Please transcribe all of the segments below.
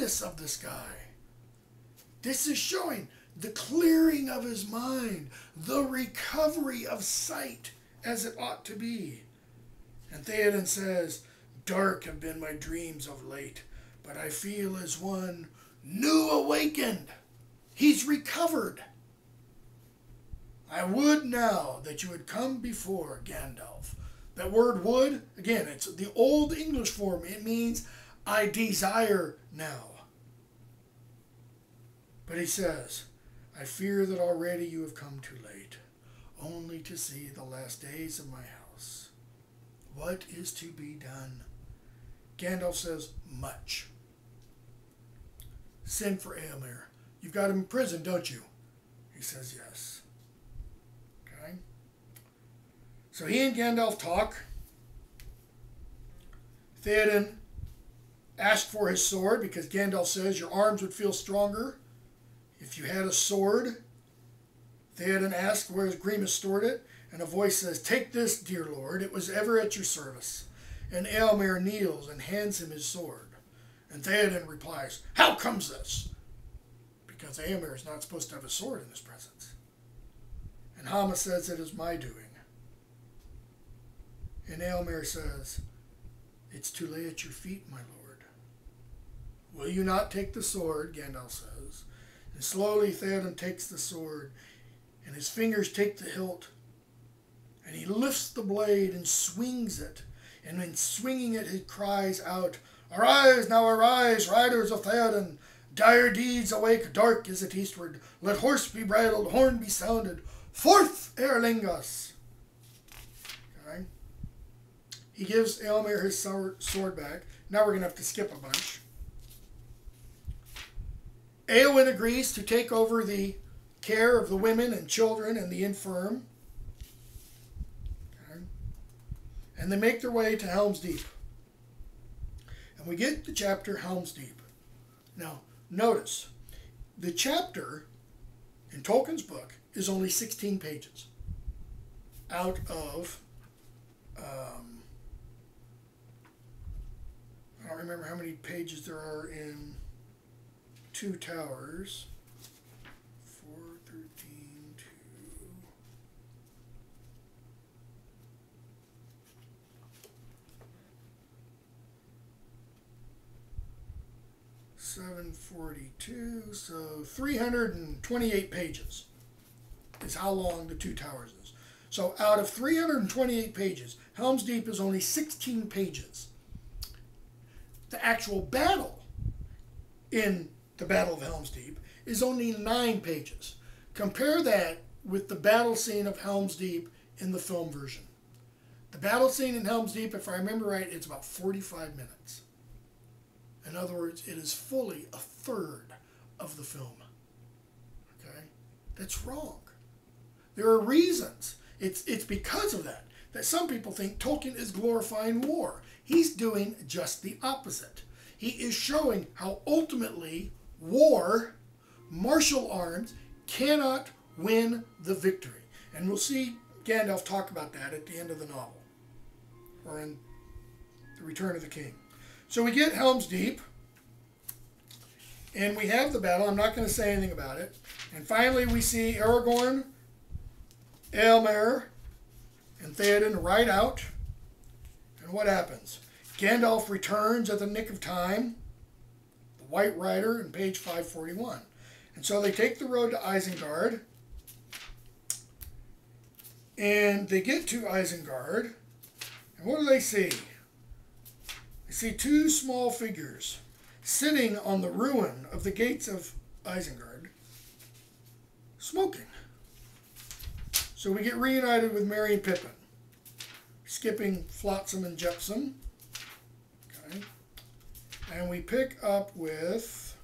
clearness of the sky. This is showing the clearing of his mind, the recovery of sight as it ought to be. And Theoden says, dark have been my dreams of late, but I feel as one new awakened. He's recovered. I would now that you had come before, Gandalf. That word would, again, it's the old English form. It means I desire now. But he says, I fear that already you have come too late, only to see the last days of my house. What is to be done? Gandalf says, much. Send for Eomer. You've got him in prison, don't you? He says, yes. Okay. So he and Gandalf talk. Theoden asked for his sword because Gandalf says your arms would feel stronger if you had a sword. Theoden asked where Grima stored it, and a voice says, take this, dear lord, it was ever at your service. And Eomer kneels and hands him his sword. And Theoden replies, how comes this? Because Eomer is not supposed to have a sword in his presence. And Hama says, it is my doing. And Eomer says, it's to lay at your feet, my lord. Will you not take the sword, Gandalf says. And slowly Theoden takes the sword, and his fingers take the hilt, and he lifts the blade and swings it. And in swinging it, he cries out, arise, now arise, riders of Theoden. Dire deeds awake, dark is it eastward. Let horse be bridled, horn be sounded. Forth, Erlingas! Okay. He gives Eomer his sword back. Now we're going to have to skip a bunch. Eowyn agrees to take over the care of the women and children and the infirm. Okay. And they make their way to Helm's Deep. And we get the chapter Helm's Deep. Now, notice, the chapter in Tolkien's book is only 16 pages out of, I don't remember how many pages there are in Two Towers. 4, 13, 2. 742, so 328 pages is how long the Two Towers is. So out of 328 pages, Helm's Deep is only 16 pages. The actual battle in the Battle of Helm's Deep is only 9 pages. Compare that with the battle scene of Helm's Deep in the film version. The battle scene in Helm's Deep, if I remember right, it's about 45 minutes. In other words, it is fully a third of the film. Okay? That's wrong. There are reasons. It's because of that some people think Tolkien is glorifying war. He's doing just the opposite. He is showing how ultimately war, martial arms, cannot win the victory. And we'll see Gandalf talk about that at the end of the novel, or in The Return of the King. So we get Helm's Deep, and we have the battle. I'm not going to say anything about it. And finally we see Aragorn, Eomer, and Theoden ride out. And what happens? Gandalf returns at the nick of time, the White Rider, in page 541. And so they take the road to Isengard. And they get to Isengard. And what do they see? They see 2 small figures sitting on the ruin of the gates of Isengard, smoking. So we get reunited with Merry and Pippin, skipping Flotsam and Jetsam. Okay. And we pick up with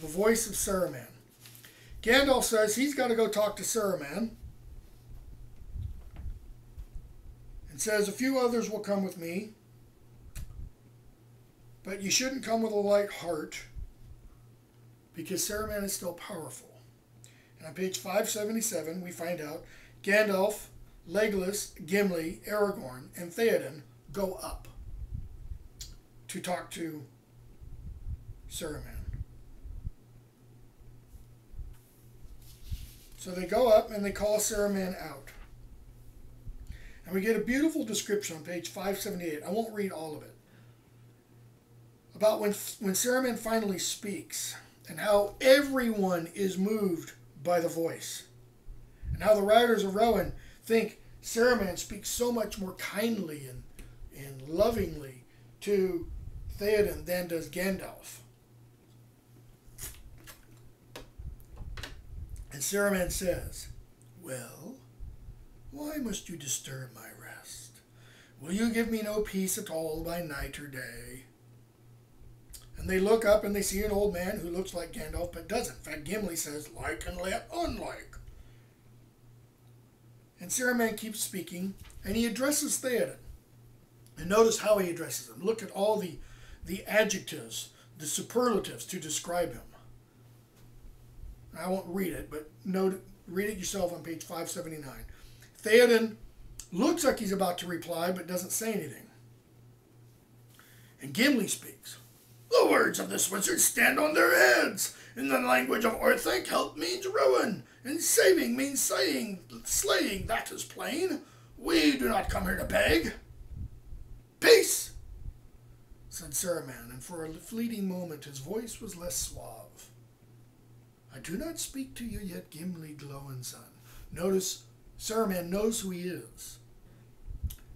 the voice of Saruman. Gandalf says he's got to go talk to Saruman, and says a few others will come with me, but you shouldn't come with a light heart, because Saruman is still powerful. And on page 577, we find out Gandalf, Legolas, Gimli, Aragorn, and Theoden go up to talk to Saruman. So they go up and they call Saruman out. And we get a beautiful description on page 578. I won't read all of it. About when Saruman finally speaks and how everyone is moved by the voice. And how the riders of Rohan think Saruman speaks so much more kindly and lovingly to Theoden than does Gandalf. And Saruman says, "Well, why must you disturb my rest? Will you give me no peace at all by night or day?" And they look up and they see an old man who looks like Gandalf but doesn't. In fact, Gimli says, "Like and let unlike." And Saruman keeps speaking, and he addresses Theoden. And notice how he addresses him. Look at all the adjectives, the superlatives to describe him. I won't read it, but read it yourself on page 579. Theoden looks like he's about to reply, but doesn't say anything. And Gimli speaks. "The words of this wizard stand on their heads. In the language of Orthanc, help means ruin, and saving means slaying. That is plain. We do not come here to beg." "Peace," said Saruman, and for a fleeting moment his voice was less suave. "I do not speak to you yet, Gimli, Glowinson." Notice Saruman knows who he is.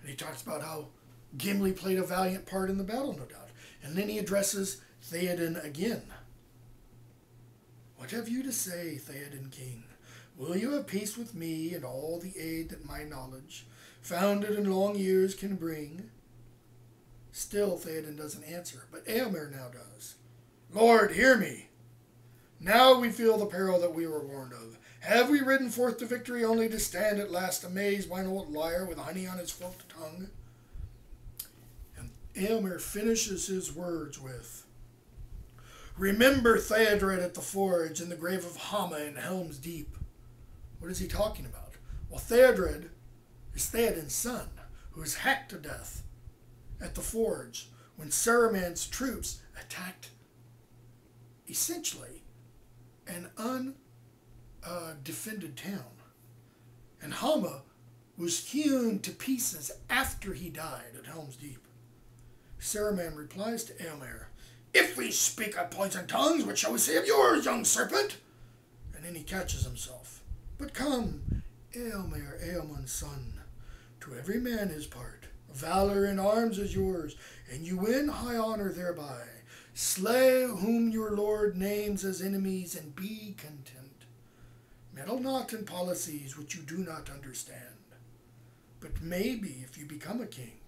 And he talks about how Gimli played a valiant part in the battle, no doubt. And then he addresses Theoden again. "What have you to say, Theoden King? Will you have peace with me and all the aid that my knowledge, founded in long years, can bring?" Still Theoden doesn't answer, but Eomer now does. "Lord, hear me. Now we feel the peril that we were warned of. Have we ridden forth to victory only to stand at last amazed by an old liar with honey on his forked tongue?" And Eomer finishes his words with, "Remember Theodred at the forge and the grave of Hama in Helm's Deep." What is he talking about? Well, Theodred is Theoden's son, who was hacked to death at the forge when Saruman's troops attacked essentially an undefended town. And Hama was hewn to pieces after he died at Helm's Deep. Saruman replies to Eomer, "If we speak of poisoned tongues, what shall we say of yours, young serpent?" And then he catches himself. "But come, Eomer, Eomon's son, to every man his part. Valor in arms is yours, and you win high honor thereby. Slay whom your lord names as enemies, and be content. Meddle not in policies which you do not understand. But maybe if you become a king,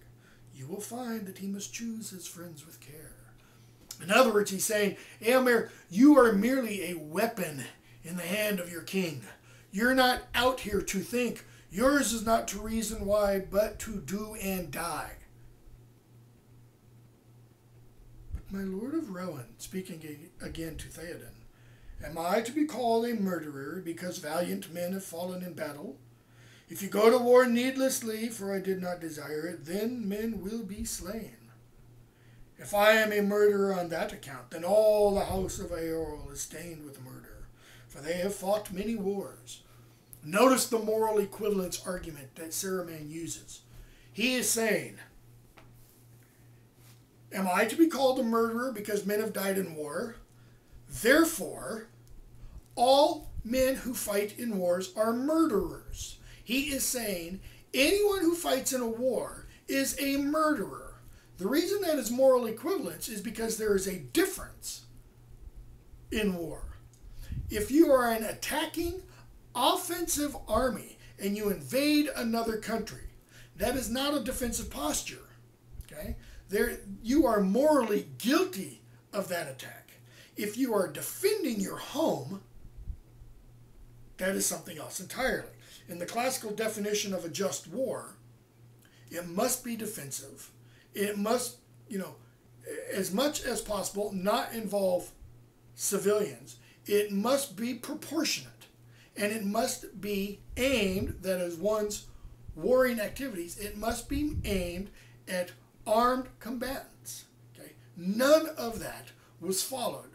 you will find that he must choose his friends with care." In other words, he's saying, Eomer, you are merely a weapon in the hand of your king. You're not out here to think. Yours is not to reason why, but to do and die. "But my lord of Rohan," speaking again to Theoden, "am I to be called a murderer because valiant men have fallen in battle? If you go to war needlessly, for I did not desire it, then men will be slain. If I am a murderer on that account, then all the house of Eorl is stained with murder, for they have fought many wars." Notice the moral equivalence argument that Saruman uses. He is saying, am I to be called a murderer because men have died in war? Therefore, all men who fight in wars are murderers. He is saying anyone who fights in a war is a murderer. The reason that is moral equivalence is because there is a difference in war. If you are an attacking offensive army and you invade another country, that is not a defensive posture. Okay? You are morally guilty of that attack. If you are defending your home, that is something else entirely. In the classical definition of a just war, it must be defensive. It must, as much as possible, not involve civilians. It must be proportionate. And it must be aimed, that is one's warring activities, it must be aimed at armed combatants. Okay? None of that was followed.